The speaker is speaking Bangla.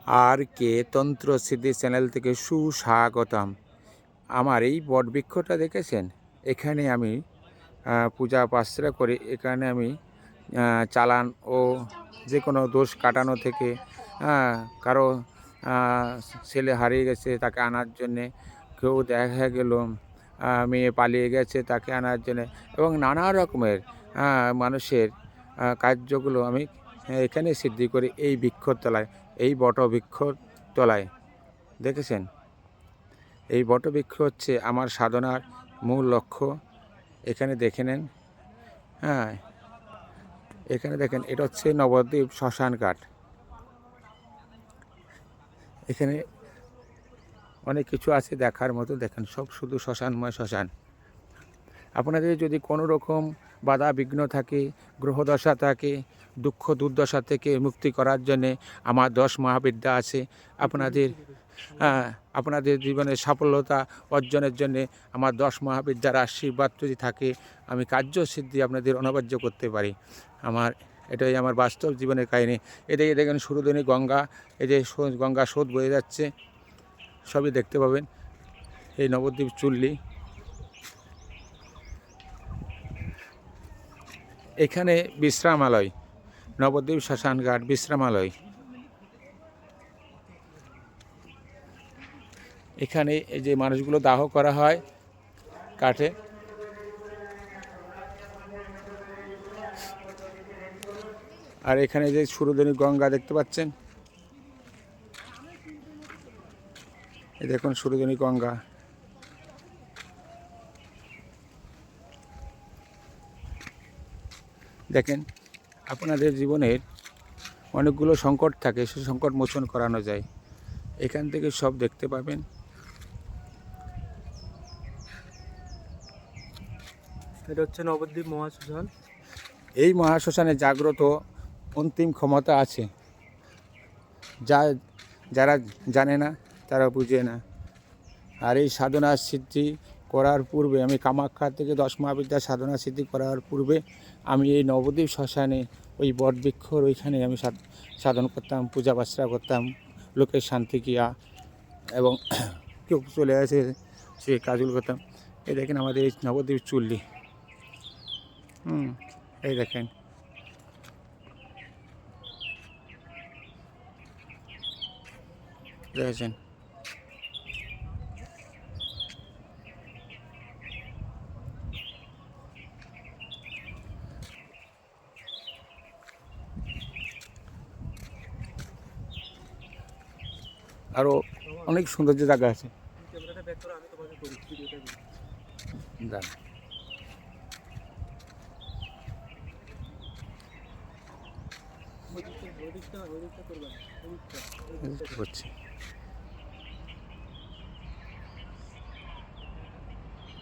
আর কে তন্ত্র সিদ্ধি চ্যানেল থেকে সুস্বাগতম। আমার এই বটবৃক্ষটা দেখেছেন, এখানে আমি পূজা পার্সরা করি। এখানে আমি চালান ও যে কোনো দোষ কাটানো থেকে, কারো ছেলে হারিয়ে গেছে তাকে আনার জন্যে, কেউ দেখা গেল মেয়ে পালিয়ে গেছে তাকে আনার জন্যে, এবং নানা রকমের মানুষের কার্যগুলো আমি এখানে সিদ্ধি করি এই বৃক্ষর তলায়, এই বটবৃক্ষর তলায়। দেখেছেন, এই বটবৃক্ষ হচ্ছে আমার সাধনার মূল লক্ষ্য। এখানে দেখে নেন, এখানে দেখেন, এটা হচ্ছে নবদ্বীপ শ্মশান ঘাট। এখানে অনেক কিছু আছে দেখার মতো। দেখেন, সব শুধু শ্মশানময় শ্মশান। আপনাদের যদি কোনো রকম বাধা বিঘ্ন থাকে, গ্রহদশা থাকে, দুঃখ দুর্দশা থেকে মুক্তি করার জন্যে আমার 10 মহাবিদ্যা আছে। আপনাদের জীবনের সাফল্যতা অর্জনের জন্যে আমার 10 মহাবিদ্যার আশীর্বাদ যদি থাকে, আমি কার্যসিদ্ধি আপনাদের অনবার্য করতে পারি। এটাই আমার বাস্তব জীবনের কাহিনী। এদিকে দেখেন সুরধনী গঙ্গা, এই যে গঙ্গা স্রোত বয়ে যাচ্ছে, সবই দেখতে পাবেন। এই নবদ্বীপ চুল্লি, এখানে বিশ্রামালয়, নবদ্বীপ শ্মশানঘাট বিশ্রামালয়। এখানে এই যে মানুষগুলো দাহ করা হয় কাঠে। আর এখানে যে সুরধনী গঙ্গা দেখতে পাচ্ছেন, এই দেখুন সুরধনী গঙ্গা। দেখেন, আপনাদের জীবনের অনেকগুলো সংকট থাকে, সে সংকট মোচন করানো যায়। এখান থেকে সব দেখতে পাবেন। এটা হচ্ছে নবদ্বীপ মহাশ্মশান। এই মহাশ্মশানে জাগ্রত অন্তিম ক্ষমতা আছে, যারা জানে না তারা বুঝে না। আর এই সাধনা সিদ্ধি করার পূর্বে, আমি কামাখ্যা থেকে 10 মহাবিদ্যা সাধনা সিদ্ধি করার পূর্বে আমি এই নবদ্বীপ শ্মশানে ওই বটবৃক্ষর ওইখানে আমি সাধন করতাম, পূজা পার্সা করতাম, লোকের শান্তি কিয়া, এবং কেউ চলে আসে সে কাজগুলো করতাম। এই দেখেন আমাদের এই নবদ্বীপ চুল্লি, এই দেখেন, দেখেছেন। আরও অনেক সৌন্দর্য জায়গা আছে। করছি।